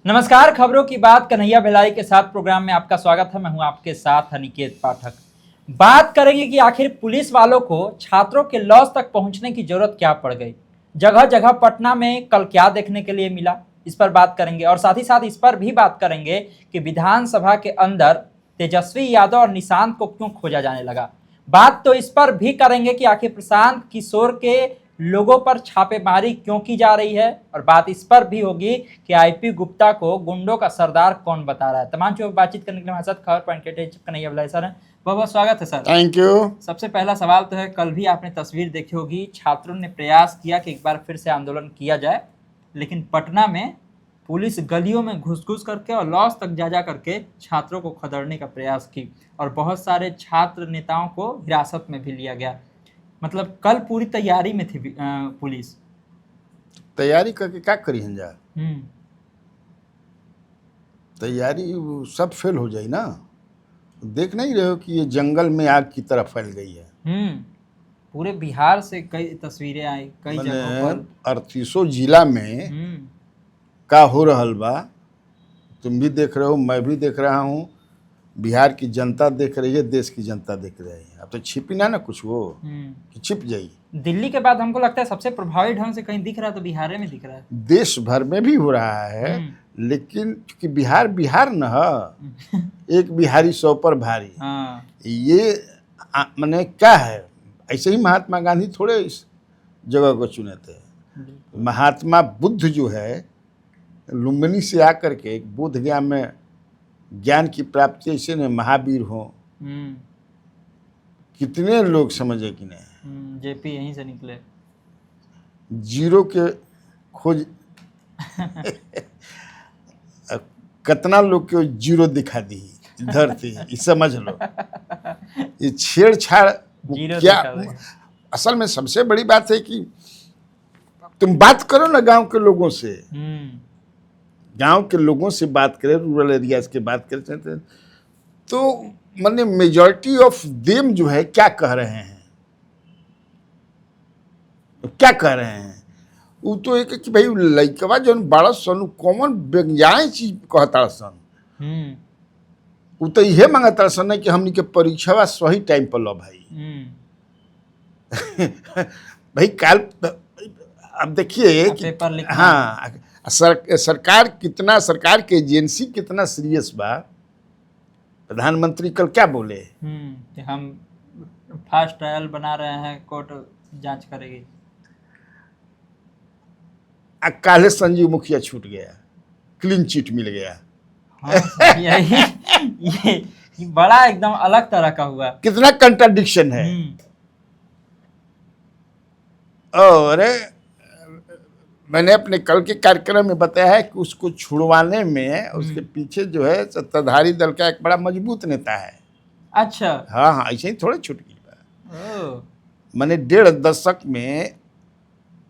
नमस्कार, खबरों की बात कन्हैया भिलाई के साथ प्रोग्राम में आपका स्वागत है। मैं हूं आपके साथ अनिकेत पाठक। बात करेंगे कि आखिर पुलिस वालों को छात्रों के लॉज तक पहुंचने की जरूरत क्या पड़ गई। जगह जगह पटना में कल क्या देखने के लिए मिला, इस पर बात करेंगे और साथ ही साथ इस पर भी बात करेंगे कि विधानसभा के अंदर तेजस्वी यादव और निशांत को क्यों खोजा जाने लगा। बात तो इस पर भी करेंगे कि आखिर प्रशांत किशोर के लोगों पर छापेमारी क्यों की जा रही है, और बात इस पर भी होगी कि आईपी गुप्ता को गुंडों का सरदार कौन बता रहा है। तमाम चीजों पर बातचीत करने के लिए हमारे साथ खबर पॉइंट कन्हैया भिलाई सर हैं। बहुत बहुत स्वागत है सर। Thank you. सबसे पहला सवाल तो है, कल भी आपने तस्वीर देखी होगी, छात्रों ने प्रयास किया कि एक बार फिर से आंदोलन किया जाए, लेकिन पटना में पुलिस गलियों में घुस घुस करके और लॉज तक जा करके छात्रों को खदेड़ने का प्रयास की और बहुत सारे छात्र नेताओं को हिरासत में भी लिया गया। मतलब कल पूरी तैयारी में थी पुलिस। तैयारी करके क्या करी हन जा, हम्म तैयारी सब फेल हो जाई ना। देख नहीं रहे हो कि ये जंगल में आग की तरह फैल गई है। पूरे बिहार से कई तस्वीरें आई, कई जगहों पर 38 जिला में का हो रहल बा। तुम भी देख रहे हो, मैं भी देख रहा हूँ, बिहार की जनता देख रही है, देश की जनता देख रही है। अब तो छिपी ना कुछ वो कि छिप जाई। दिल्ली के बाद हमको लगता है सबसे प्रभावी ढंग से कहीं दिख रहा है तो बिहार में दिख रहा है। देश भर में भी हो रहा है, लेकिन क्योंकि बिहार बिहार न है, एक बिहारी 100 पर भारी। ये माने क्या है, ऐसे ही महात्मा गांधी थोड़े इस जगह को चुने थे। महात्मा बुद्ध जो है, लुम्बिनी से आकर के एक बोध गया में ज्ञान की प्राप्ति, ऐसे ने महावीर हो। कितने लोग समझे कि नहीं, जेपी यहीं से निकले, जीरो के खोज कितना लोग के जीरो दिखा दी धरती, ये समझ लो। ये छेड़छाड़ क्या, असल में सबसे बड़ी बात है कि तुम बात करो ना गांव के लोगों से, गांव के लोगों से बात करें, रूरल एरियाज के बात करें, तो माने मेजॉरिटी ऑफ देम जो है क्या कह रहे हैं, क्या कह रहे हैं। वो तो एक कि भाई लइकवा जो बड़ा सन कॉमन व्यंग्याय चीज कहता सन, वो तो यह मांगता सन कि हमनी के परीक्षा सही टाइम पर लो भाई। भाई काल अब देखिए कि हाँ सरकार कितना, सरकार के एजेंसी कितना सीरियस बा। प्रधानमंत्री कल क्या बोले कि हम फास्ट ट्रायल बना रहे हैं, कोर्ट जांच करेगी। काले संजीव मुखिया छूट गया, क्लीन चिट मिल गया। हाँ, ये बड़ा एकदम अलग तरह का हुआ। कितना कंट्राडिक्शन है। और मैंने अपने कल के कार्यक्रम में बताया है कि उसको छुड़वाने में उसके पीछे जो है सत्ताधारी दल का एक बड़ा मजबूत नेता है। अच्छा, हाँ हाँ, ऐसे ही थोड़े छूट गई। मैंने 1.5 दशक में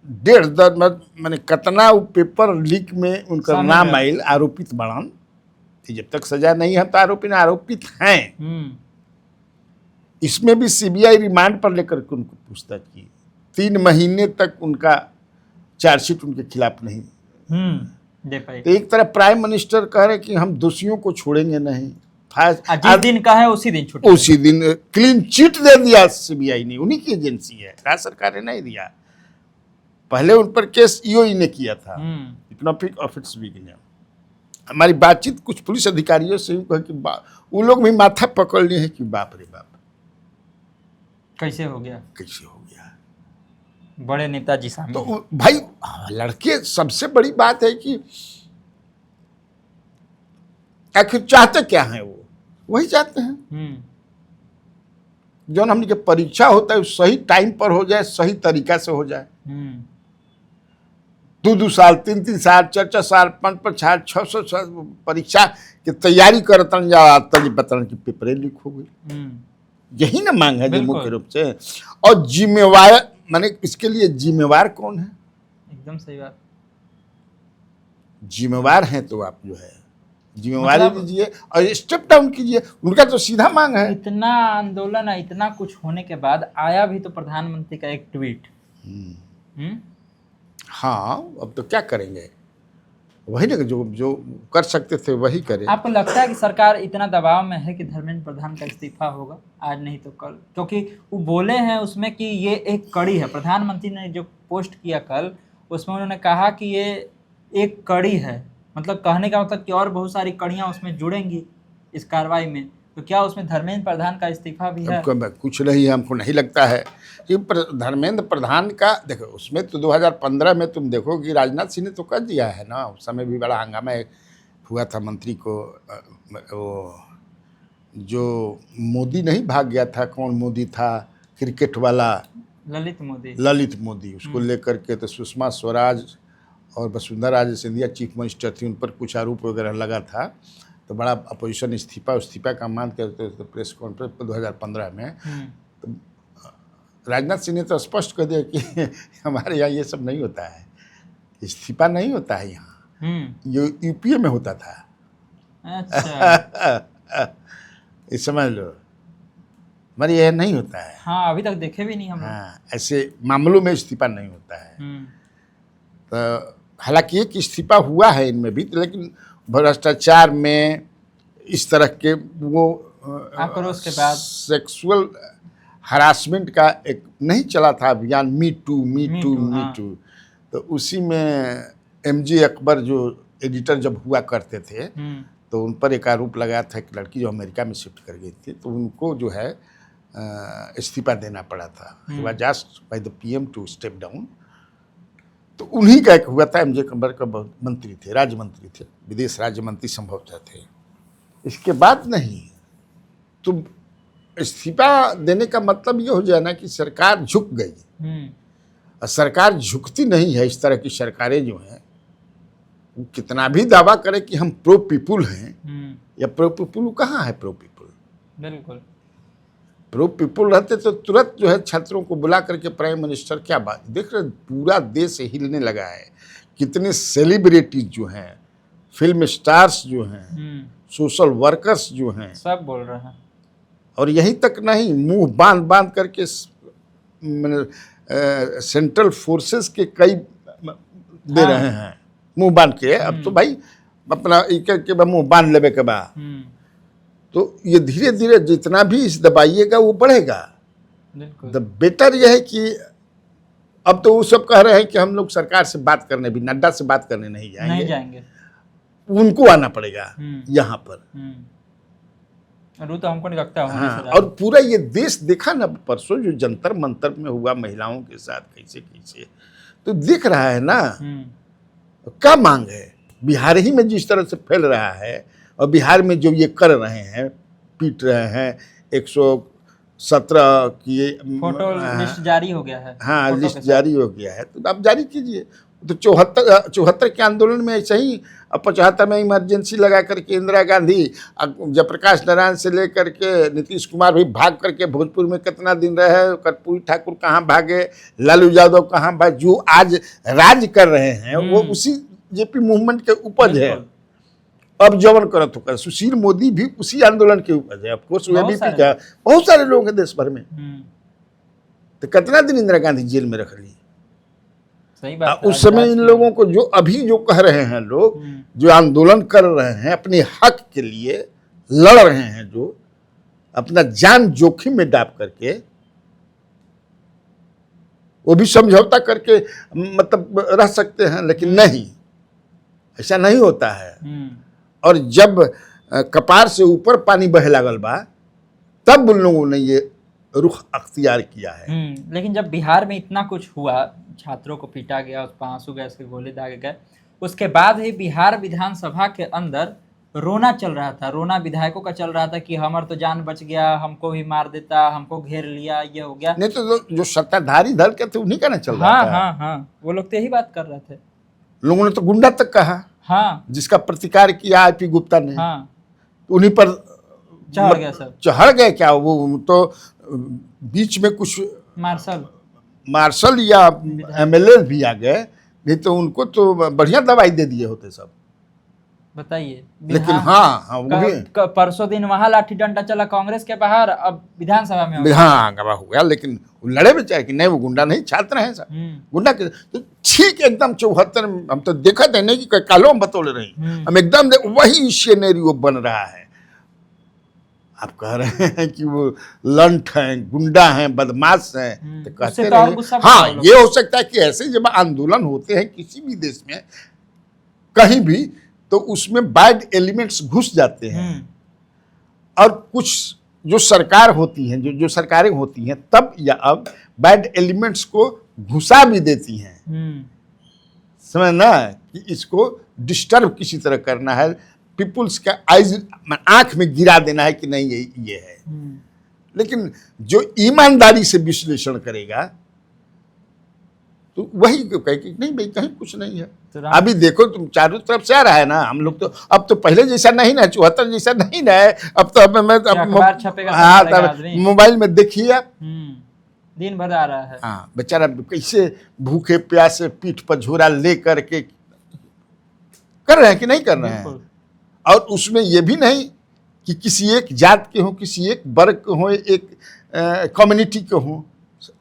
मैंने कितना पेपर लीक में उनका नाम आयल, आरोपित बढ़न। जब तक सजा नहीं है तो आरोपी ना आरोपित हैं। इसमें भी सीबीआई रिमांड पर लेकर के उनको पूछताछ की। 3 महीने तक उनका चार्जशीट उनके खिलाफ नहीं दे पाई। तो एक तरफ प्राइम मिनिस्टर कह रहे कि हम दोषियों को छोड़ेंगे नहीं, जिस दिन का है उसी दिन छूटे, उसी दिन क्लीन चिट दे दिया सीबीआई ने। उन्हीं की एजेंसी है, राज्य सरकार ने नहीं दिया। पहले उन पर केस ईओई ने किया था, इकोनॉमिक ऑफिस भी ने। हमारी बातचीत कुछ पुलिस अधिकारियों से कहा कि वो लोग भी माथा पकड़ लिए हैं कि बाप रे बाप, कैसे हो गया, कैसे हो गया। बड़े नेताजी सामने। तो भाई लड़के, सबसे बड़ी बात है कि आखिर चाहते क्या हैं, वो वही चाहते हैं जो हमने के परीक्षा होता है सही टाइम पर हो जाए, सही तरीका से हो जाए। 2-2 साल, 3-3 साल, 4-4 साल, 5-5 साल, 600 साल परीक्षा की तैयारी करतन जा बतन की पेपर लीक हो गई। यही ना मांग है मुख्य रूप से। और जिम्मेवार, माने इसके लिए जिम्मेवार कौन है? एकदम सही बात। जिम्मेवार हैं तो आप जो है जिम्मेवारी लीजिए और स्टेप डाउन कीजिए। उनका तो सीधा मांग है। इतना आंदोलन है, इतना कुछ होने के बाद आया भी तो प्रधानमंत्री का एक ट्वीट। हाँ, अब तो क्या करेंगे। वही ना, जो जो कर सकते थे वही करे। आपको लगता है कि सरकार इतना दबाव में है कि धर्मेंद्र प्रधान का इस्तीफा होगा आज नहीं तो कल? क्योंकि वो बोले हैं उसमें कि ये एक कड़ी है, प्रधानमंत्री ने जो पोस्ट किया कल उसमें उन्होंने कहा कि ये एक कड़ी है, मतलब कहने का मतलब कि और बहुत सारी कड़ियां उसमें जुड़ेंगी इस कार्रवाई में। तो क्या उसमें धर्मेंद्र प्रधान का इस्तीफा भी है? कुछ नहीं है, हमको नहीं लगता है कि धर्मेंद्र प्रधान का, देखो उसमें तो 2015 में तुम देखो कि राजनाथ सिंह ने तो कर दिया है ना, उस समय भी बड़ा हंगामा हुआ था मंत्री को, वो जो मोदी नहीं भाग गया था, कौन मोदी था क्रिकेट वाला, ललित मोदी उसको लेकर के तो सुषमा स्वराज और वसुंधरा राजे सिंधिया चीफ मिनिस्टर थी, उन पर कुछ आरोप वगैरह लगा था, तो बड़ा अपोजिशन इस्तीफा का मांग करते थे प्रेस कॉन्फ्रेंस पर 2015 में। तो राजनाथ सिंह ने तो स्पष्ट कर दिया कि हमारे यहाँ ये सब नहीं होता है, इस्तीफा नहीं होता है यहाँ, ये यूपीए में होता था। अच्छा। ये समझ लो, हमारे यह नहीं होता है। हाँ, अभी तक देखे भी नहीं हम। हाँ, ऐसे मामलों में इस्तीफा नहीं होता है। तो हालांकि एक इस्तीफा हुआ है इनमें भी, लेकिन भ्रष्टाचार में इस तरह के वो आक्रोश के बाद सेक्सुअल हरासमेंट का एक नहीं चला था अभियान, मी टू, तो उसी में एमजे अकबर जो एडिटर जब हुआ करते थे तो उन पर एक आरोप लगाया था कि लड़की जो अमेरिका में शिफ्ट कर गई थी, तो उनको जो है इस्तीफा देना पड़ा था। He was asked by the PM to step down. तो उन्हीं का एक हुआ था, एमजे अकबर का मंत्री थे, राज्य मंत्री थे, विदेश राज्य मंत्री संभवतः थे। इसके बाद नहीं, तो इस्तीफा देने का मतलब ये हो जाए ना कि सरकार झुक गई। और सरकार झुकती नहीं है। इस तरह की सरकारें जो हैं, वो कितना भी दावा करे कि हम प्रो पीपुल हैं, या प्रो पीपुल कहाँ है? प्रो पीपुल बिल्कुल, प्रो पीपुल रहते तो तुरंत जो है छात्रों को बुला करके प्राइम मिनिस्टर, क्या बात देख रहे, पूरा देश हिलने लगा है। कितने सेलिब्रिटीज जो हैं, फिल्म स्टार्स जो हैं, सोशल वर्कर्स जो हैं, सब बोल रहे हैं। और यहीं तक नहीं, मुंह बांध करके सेंट्रल फोर्सेस के कई दे रहे हैं मुंह बांध के। अब तो भाई अपना के मुंह बांध लेवे के बाद, तो ये धीरे धीरे जितना भी इस दबाइएगा वो बढ़ेगा। द बेटर यह है कि अब तो वो सब कह रहे हैं कि हम लोग सरकार से बात करने, भी नड्डा से बात करने नहीं जाएंगे। उनको आना पड़ेगा यहाँ पर। तो हमको नहीं लगता। हाँ, और पूरा ये देश देखा ना परसों जो जंतर मंतर में हुआ महिलाओं के साथ, कैसे कैसे, तो देख रहा है ना क्या मांग है। बिहार ही में जिस तरह से फैल रहा है, और बिहार में जो ये कर रहे हैं, पीट रहे हैं, 117 की फोटो लिस्ट जारी हो गया है। हाँ, लिस्ट जारी हो गया है, तो आप जारी कीजिए। तो 74 के आंदोलन में ऐसे ही, 75 में इमरजेंसी लगा करके इंदिरा गांधी, जयप्रकाश नारायण से लेकर के नीतीश कुमार भी भाग करके भोजपुर में कितना दिन रहे, कर्पूरी ठाकुर कहाँ भागे, लालू यादव कहाँ भागे, जो आज राज कर रहे हैं वो उसी जेपी मूवमेंट के उपज है। अब जवन करत होकर सुशील मोदी भी उसी आंदोलन के उपज है। ऑफकोर्स एबीपी का बहुत सारे लोग हैं देश भर में। तो कितना दिन इंदिरा गांधी जेल में रख ली। सही बात। उस समय इन लोगों को जो अभी जो कह रहे हैं लोग, जो आंदोलन कर रहे हैं, अपने हक के लिए लड़ रहे हैं, जो अपना जान जोखिम में डाल करके, वो भी समझौता करके मतलब रह सकते हैं, लेकिन नहीं, ऐसा नहीं होता है। और जब कपार से ऊपर पानी बहे लागल बा, तब उन लोगों ने ये रुख अख्तियार किया है। लेकिन जब बिहार में इतना कुछ हुआ, छात्रों को पीटा गया, उस पर आंसू गैस के गोले दागे गए, उसके बाद ही बिहार विधानसभा के अंदर रोना चल रहा था, रोना विधायकों का चल रहा था कि हमार तो जान बच गया, हमको भी मार देता, हमको घेर लिया, ये हो गया। नहीं तो जो सत्ताधारी दल के थे उन्हीं का ना चल रहा था। हाँ, वो लोग तो यही बात कर रहे थे। लोगों ने तो गुंडा तक कहा। हाँ, जिसका प्रतिकार किया आईपी गुप्ता ने। हाँ, उन्हीं पर चढ़ गया सब। चढ़ गए क्या? वो तो बीच में कुछ मार्शल या एमएलए भी आ गए, नहीं तो उनको तो बढ़िया दवाई दे दिए होते सब। बताइए। लेकिन हाँ वो भी परसों दिन वहां लाठी डंडा चला कांग्रेस के बाहर, अब विधानसभा में हो गया। हाँ गवाह हो गया, लेकिन वो लड़े बेचारे कि नहीं वो गुंडा नहीं, छात्र हैं सब गुंडा के तो ठीक एकदम 74 हम तो देखा थे नहीं कि कालो हम बतौले रही, हम एकदम वही सिनेरियो बन रहा है। आप कह रहे हैं कि वो लंठ हैं, गुंडा हैं, बदमाश हैं, तो कहते रहिए। हाँ ये हो सकता है कि ऐसे जब आंदोलन होते हैं किसी भी देश में कहीं भी, तो उसमें बैड एलिमेंट्स घुस जाते हैं, और कुछ जो सरकार होती हैं, जो सरकारें होती हैं तब या अब बैड एलिमेंट्स को घुसा भी देती हैं, समझना कि इसको डिस्टर्ब किसी तरह करना है, पीपुल्स का आइज आंख में गिरा देना है कि नहीं ये है। लेकिन जो ईमानदारी से विश्लेषण करेगा तो वही कहे कि नहीं भाई कहीं कुछ नहीं है। तो अभी देखो तुम चारों तरफ से आ रहा है ना, हम लोग तो अब तो पहले जैसा नहीं ना, 74 जैसा नहीं ना है, अब तो मोबाइल में देखिए आप, दिन भर आ रहा है। हाँ बेचारा कैसे भूखे प्यासे पीठ पर झोरा ले करके कर रहे हैं कि नहीं कर रहे हैं, और उसमें ये भी नहीं कि किसी एक जात के हों, किसी एक वर्ग के हों, एक कम्युनिटी के हों,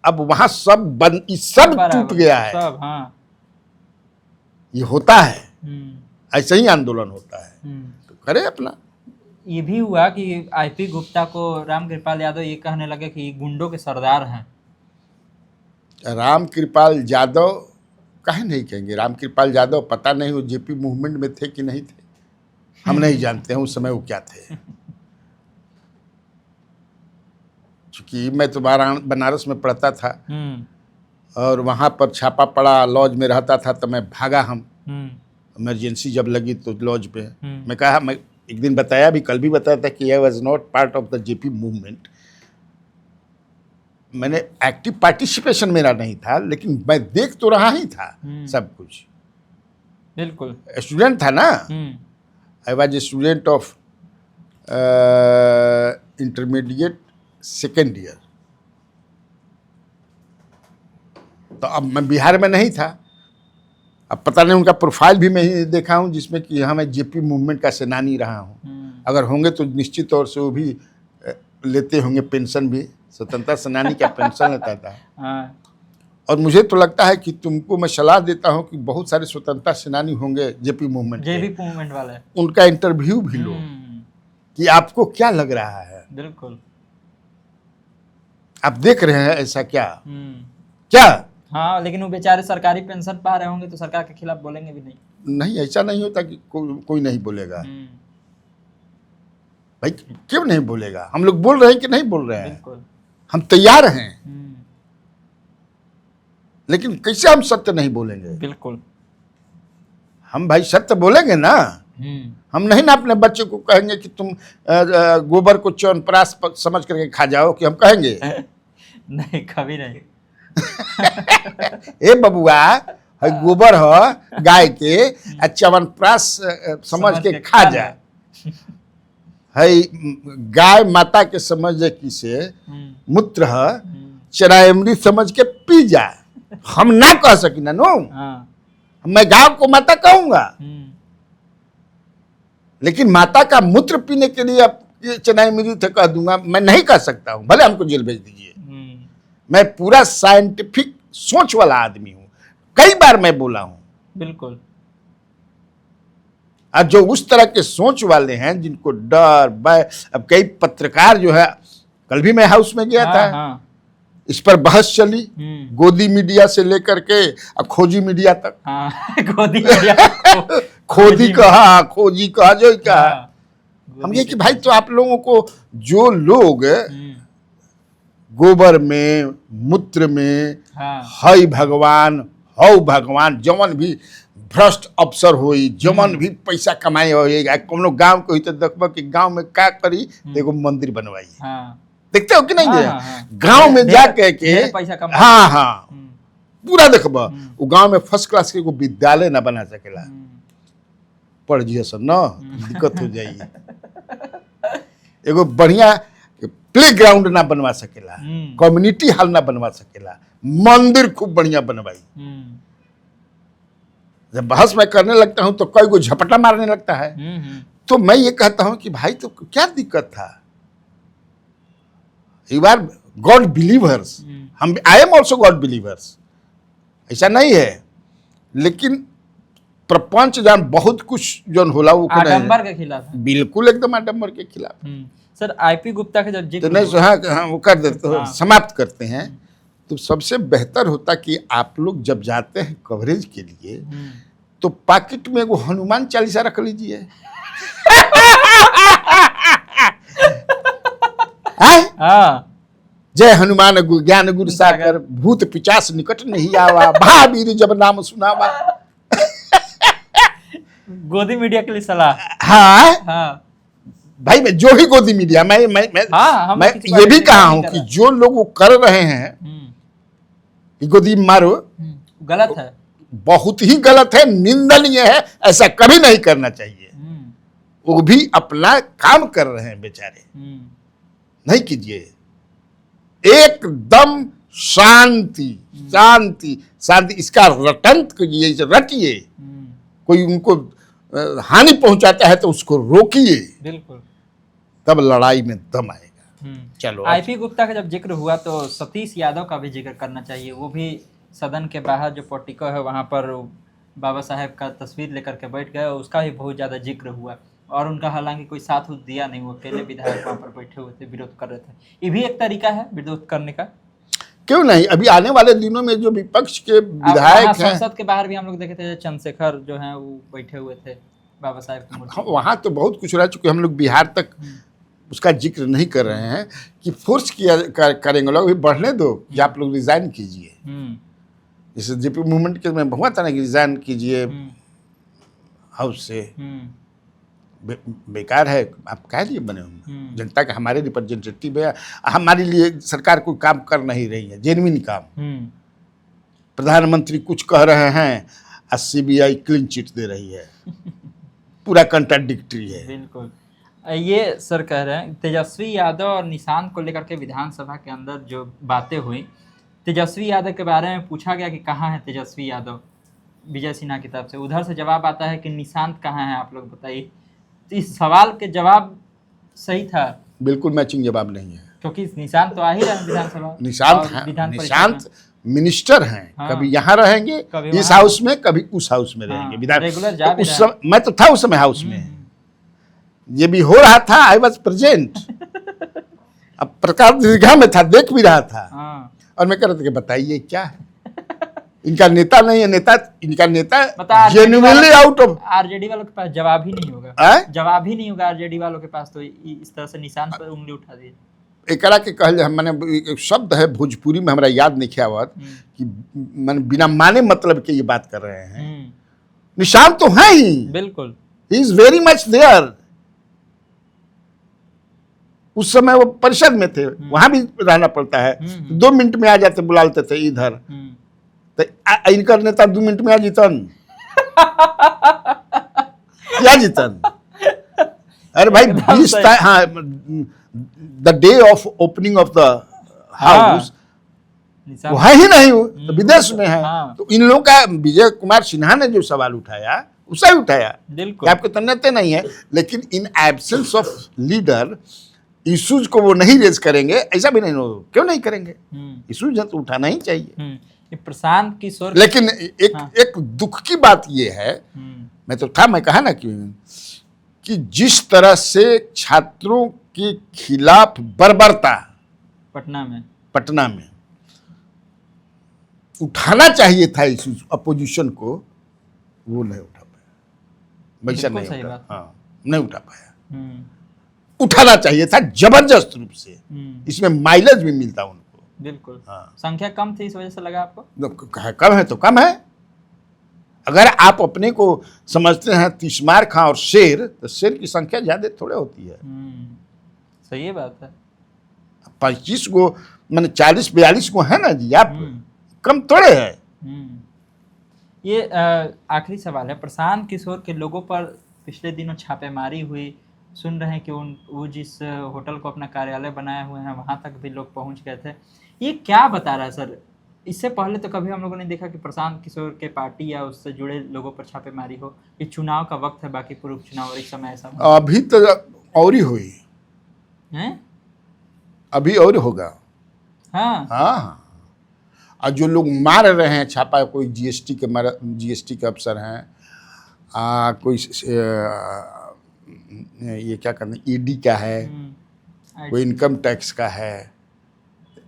अब वहां सब टूट गया है। सब, हाँ। ये होता है, ऐसे ही आंदोलन होता है, तो करे अपना। ये भी हुआ कि आईपी गुप्ता को रामकृपाल यादव ये कहने लगे कि गुंडों के सरदार हैं। रामकृपाल यादव काहे नहीं कहेंगे, रामकृपाल यादव पता नहीं वो जेपी मूवमेंट में थे कि नहीं थे, हम नहीं जानते हैं उस समय वो क्या थे। क्योंकि मैं तो बनारस में पढ़ता था और वहाँ पर छापा पड़ा, लॉज में रहता था, तो मैं भागा, हम इमरजेंसी जब लगी तो लॉज पे मैं कहा, मैं एक दिन बताया भी, कल भी बताया था कि I was not part of the JP movement. मैंने एक्टिव पार्टिसिपेशन मेरा नहीं था, लेकिन मैं देख तो रहा ही था सब कुछ। बिल्कुल स्टूडेंट था ना, I was a student of intermediate second year. तो अब मैं बिहार में नहीं था, अब पता नहीं उनका प्रोफाइल भी मैं ही देखा हूँ जिसमें कि हाँ मैं जेपी मूवमेंट का सेनानी रहा हूँ। अगर होंगे तो निश्चित तौर से वो भी लेते होंगे पेंशन भी, स्वतंत्रता सेनानी का पेंशन लेता था। और मुझे तो लगता है कि तुमको मैं सलाह देता हूँ कि बहुत सारे स्वतंत्रता सेनानी होंगे जेपी मूवमेंट वाले, उनका उनका इंटरव्यू भी लो कि आपको क्या लग रहा है। बिल्कुल आप देख रहे हैं ऐसा क्या हाँ, लेकिन वो बेचारे सरकारी पेंशन पा रहे होंगे तो सरकार के खिलाफ बोलेंगे भी नहीं, ऐसा नहीं होता कि कोई नहीं बोलेगा। भाई क्यों नहीं बोलेगा, हम लोग बोल रहे हैं कि नहीं बोल रहे हैं, हम तैयार हैं, लेकिन कैसे हम सत्य नहीं बोलेंगे। बिल्कुल हम भाई सत्य बोलेंगे ना, हम नहीं ना अपने बच्चे को कहेंगे कि तुम गोबर को च्यवनप्राश समझ करके खा जाओ, कि हम कहेंगे नहीं, कभी नहीं। ए बबुआ, गोबर हो गाय के, च्यवनप्राश समझ के खा जा। है गाय माता के समझ किसे मूत्र है, चरायमृत समझ के पी जा। हम ना कह सकी ना नो, मैं गाय को माता कहूंगा, लेकिन माता का मूत्र पीने के लिए अब चरायमृत कह दूंगा, मैं नहीं कह सकता हूं, भले हमको जेल भेज दीजिए। मैं पूरा साइंटिफिक सोच वाला आदमी हूं, कई बार मैं बोला हूं। बिल्कुल। और जो उस तरह के सोच वाले हैं जिनको डर भय, अब कई पत्रकार जो है, कल भी मैं हाउस में गया था, इस पर बहस चली, गोदी मीडिया से लेकर के खोजी मीडिया तक। गोदी मीडिया खोजी कहा, खोजी कहा, जो कहा। हम ये कि भाई तो आप लोगों को जो लोग गोबर में मूत्र में हई भगवान हौ भगवान, जमन भी भ्रष्ट अफसर होई, जमन भी पैसा कमाए होएगा, कोनो गांव को ही तो देखबो कि गांव में का करी, एगो मंदिर बनवाई। देखते हो कि नहीं? गांव में जाके के हाँ पूरा देखबो, वो गांव में फर्स्ट क्लास के एगो विद्यालय ना बना सकेला, पढ़ जिए सब ना दिक्कत हो जाई। एगो बढ़िया प्ले ग्राउंड ना बनवा सकेला, कम्युनिटी हॉल ना बनवा सकेला, मंदिर खूब बढ़िया बनवाई। जब बहस मैं करने लगता हूं तो कोई को झपटा मारने लगता है। तो मैं ये कहता हूं कि भाई तो क्या दिक्कत था, यू आर गॉड बिलीवर्स, हम I am also God believers, ऐसा नहीं है। लेकिन प्रपंच जान बहुत कुछ जो होला वो आडंबर के खिलाफ है। बिल्कुल एकदम आडंबर के खिलाफ। सर आईपी गुप्ता का जब जिक्र तो नहीं हाँ वो कर देते हाँ। समाप्त करते हैं। तो सबसे बेहतर होता कि आप लोग जब जाते हैं कवरेज के लिए तो पॉकेट में वो हनुमान चालीसा रख लीजिए। जय हनुमान ज्ञान गुर सागर, भूत पिचास निकट नहीं आवा, महावीर जब नाम सुनावा। गोदी मीडिया के लिए सलाह। हाँ भाई मैं जो भी गोदी मीडिया मैं ये भी कहा हूं कि जो लोग वो कर रहे हैं कि गोदी मारो, गलत है, बहुत ही गलत है, निंदनीय है, ऐसा कभी नहीं करना चाहिए। वो भी अपना काम कर रहे हैं बेचारे, नहीं कीजिए। एकदम शांति शांति शांति, इसका रटंत कीजिए, रटिए। कोई उनको हानि पहुंचाता है तो उसको रोकिए, बिल्कुल, तब लड़ाई में दम आएगा। चलो आईपी गुप्ता का जब जिक्र हुआ तो सतीश यादव का भी जिक्र करना चाहिए। वो भी सदन के बाहर जो पोर्टिको है वहां पर बाबा साहेब का तस्वीर लेकर के बैठ गए, उसका भी बहुत ज्यादा जिक्र हुआ। और उनका हालांकि कोई साथ दिया नहीं, वो अकेले विधायक वहां पर बैठे हुए थे, विरोध कर रहे थे। ये भी एक तरीका है विरोध करने का, क्यों नहीं। अभी आने वाले दिनों में जो विपक्ष के विधायक हैं, संसद के बाहर भी हम लोग देखे थे, चंद्रशेखर जो हैं वो बैठे हुए थे बाबा साहेब की मूर्ति। वहाँ तो बहुत कुछ रह चुके, हम लोग बिहार तक उसका जिक्र नहीं कर रहे हैं कि फोर्स किया करेंगे लोग, अभी बढ़ने दो कि आप लोग रिजाइन कीजिए। जैसे जेपी मूवमेंट के में बहुत तरह की रिजाइन कीजिए हाउस से, बेकार है। आप कह लिए बने होंगे, जनता के हमारे रिप्रेजेंटेटिव है, हमारे लिए सरकार कोई काम कर नहीं रही है, जेन्युइन काम। प्रधानमंत्री कुछ कह रहे हैं और सीबीआई क्लीन चिट दे रही है, पूरा कंट्राडिक्टरी है। बिल्कुल। ये सर कह रहे हैं तेजस्वी यादव और निशांत को लेकर के विधानसभा के अंदर जो बातें हुई, तेजस्वी यादव के बारे में पूछा गया कि कहाँ है तेजस्वी यादव विजय सिन्हा की तरफ से, उधर से जवाब आता है कि निशांत कहाँ है, आप लोग बताइए। तो इस सवाल के जवाब सही था? बिल्कुल मैचिंग जवाब नहीं है, क्योंकि निशांत तो आ ही रहे विधानसभा। निशांत मिनिस्टर हैं, कभी यहाँ रहेंगे इस हाउस में, कभी उस हाउस में रहेंगे। विधान उस समय मैं तो था उस समय हाउस में, ये भी हो रहा था, आई वॉज प्रेजेंट। अब प्रकाश दीर्घा में था, देख भी रहा था। और मैं कह रहा था कि बताइए क्या है, इनका नेता नहीं है, नेता इनका नेता जेन्युइनली आउट ऑफ। आरजेडी वालों के पास जवाब ही नहीं होगा, जवाब ही नहीं होगा आरजेडी वालों के पास। तो इस तरह से निशान पर उंगली उठा दी। एकरा के कहल मैंने एक शब्द है भोजपुरी में, हमरा याद नहीं आवत कि मैंने बिना माने मतलब के ये बात कर रहे हैं। निशान तो है ही, बिल्कुल, he is very much there. उस समय वो परिषद में थे, वहां भी रहना पड़ता है। 2 मिनट में आ जाते, बुला लेते थे इधर। तो इनका नेता 2 मिनट में आ जीतन क्या जीतन? अरे भाई 20 हाँ, the day of opening of the house वो है ही नहीं, तो विदेश में है। तो इन लोगों का विजय कुमार सिन्हा ने जो सवाल उठाया उसे उठाया कि आपके तो नेता नहीं है, लेकिन in absence of leader issues को वो नहीं रेज करेंगे, ऐसा भी नहीं हो, क्यों नहीं करेंगे? इश्यूज तो उठाना ही चाहिए। प्रशांत किशोर, लेकिन एक दुख की बात ये है, मैं कहा ना कि जिस तरह से छात्रों के खिलाफ बर्बरता पटना में उठाना चाहिए था इश्यूज अपोजिशन को, वो नहीं उठा पाया। वैसा नहीं उठा पाया। उठाना चाहिए था जबरदस्त रूप से, इसमें माइलेज भी मिलता उनको। बिल्कुल। संख्या कम थी, इस वजह से लगा आपको? कम है तो कम है। अगर आप अपने को समझते हैं तीसमार खां और शेर, तो शेर की संख्या ज्यादा थोड़े होती है। सही बात है। 25 गो मैंने 40-42 गो है ना जी, आप कम थोड़े है। ये आखिरी सवाल है, प्रशांत किशोर के लोगों पर पिछले दिनों छापेमारी हुई, सुन रहे हैं कि वो जिस होटल को अपना कार्यालय बनाए हुए हैं वहां तक भी लोग पहुंच गए थे। ये क्या बता रहा है सर? इससे पहले तो कभी हम लोगों ने देखा कि प्रशांत किशोर के पार्टी या उससे जुड़े लोगों पर छापेमारी हो। ये चुनाव का वक्त है, बाकी पूर्व चुनाव और एक समय ऐसा अभी तो और ही हुई, है। अभी और होगा। हाँ हाँ, और जो लोग मार रहे हैं छापा, कोई जीएसटी के अफसर हैं, कोई ये क्या कहते हैं ईडी का है, कोई इनकम टैक्स का है।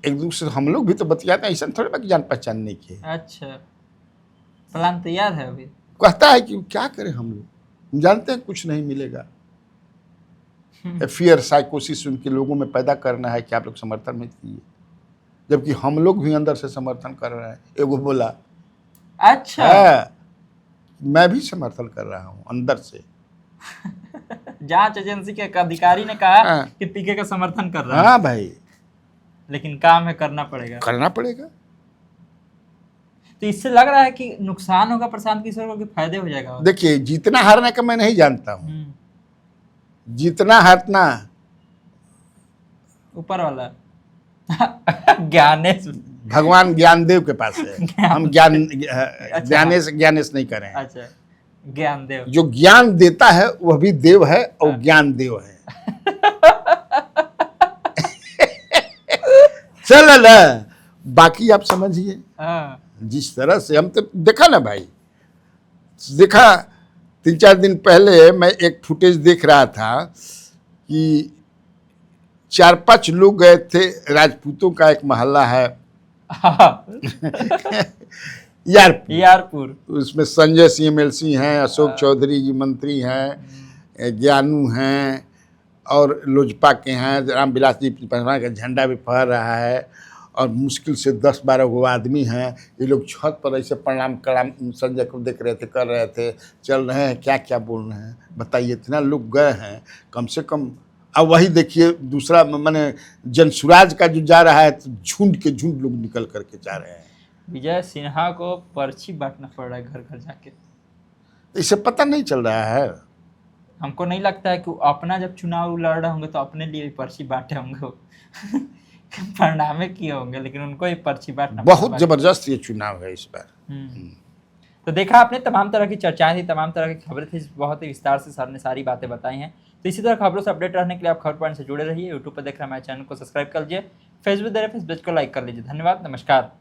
एक दूसरे से हम लोग भी तो बतियाते हैं, ऐसा थोड़ी बाकी जान पहचान नहीं की। अच्छा, प्लान तैयार है अभी। कहता है कि क्या करें हम लोग, हम जानते हैं कुछ नहीं मिलेगा। फियर साइकोसिस उनके लोगों में पैदा करना है कि आप लोग समर्थन में दिए, जबकि हम लोग भी अंदर से समर्थन कर रहे हैं। एगो बोला अच्छा है, मैं भी समर्थन कर रहा हूँ अंदर से। जांच एजेंसी के एक अधिकारी ने कहा हाँ। कि पीके का समर्थन कर रहा है, हाँ भाई, लेकिन काम है करना पड़ेगा। करना पड़ेगा। तो इससे लग रहा है कि नुकसान होगा प्रशांत किशोर को कि फायदे हो जाएगा। देखिए, जीतना हारने का मैं नहीं जानता हूँ, हम्म, जीतना हारना ऊपर वाला ज्ञानेश। भगवान ज्ञानदेव के पास है। हम ज्ञानेश नहीं करें। अच्छा, ज्ञानदेव जो ज्ञान देता है वह भी देव है और ज्ञान देव है। चल ना, बाकी आप समझिए। हाँ। जिस तरह से हम तो देखा ना भाई, देखा 3-4 दिन पहले मैं एक फुटेज देख रहा था कि 4-5 लोग गए थे, राजपूतों का एक मोहल्ला है यारपुर। उसमें संजय सिंह एमएलसी हैं, अशोक चौधरी जी मंत्री हैं, ज्ञानू हैं, और लोजपा के हैं, रामविलास जी पासवान का झंडा भी फहर रहा है, और मुश्किल से 10-12 गो आदमी हैं। ये लोग छत पर ऐसे प्रणाम कलाम संजय को देख रहे थे, कर रहे थे, चल रहे हैं, क्या क्या बोल रहे हैं बताइए। इतना लोग गए हैं कम से कम। अब वही देखिए दूसरा, मैंने जनसुराज का जो जा रहा है तो झुंड के झुंड लोग निकल करके जा रहे हैं। विजय सिन्हा को पर्ची बांटना पड़ रहा है घर घर जाके। इसे पता नहीं चल रहा है। हमको नहीं लगता है कि अपना जब चुनाव लड़ रहे होंगे तो अपने लिए भी पर्ची बांटे होंगे परिणामे किए होंगे, लेकिन उनको ही पर्ची बांटना बहुत जबरदस्त ये चुनाव है इस बार। तो देखा आपने, तमाम तरह की चर्चाएं थी, तमाम तरह की खबरें थी, बहुत ही विस्तार से सर ने सारी बातें बताई हैं। तो इसी तरह खबरों से अपडेट रहने के लिए आप खबर पॉइंट से जुड़े रहिए। यूट्यूब पर देख रहे हैं हमारे चैनल को सब्सक्राइब कर लीजिए, फेसबुक देख रहे हैं फेसबुक को लाइक कर लीजिए। धन्यवाद, नमस्कार।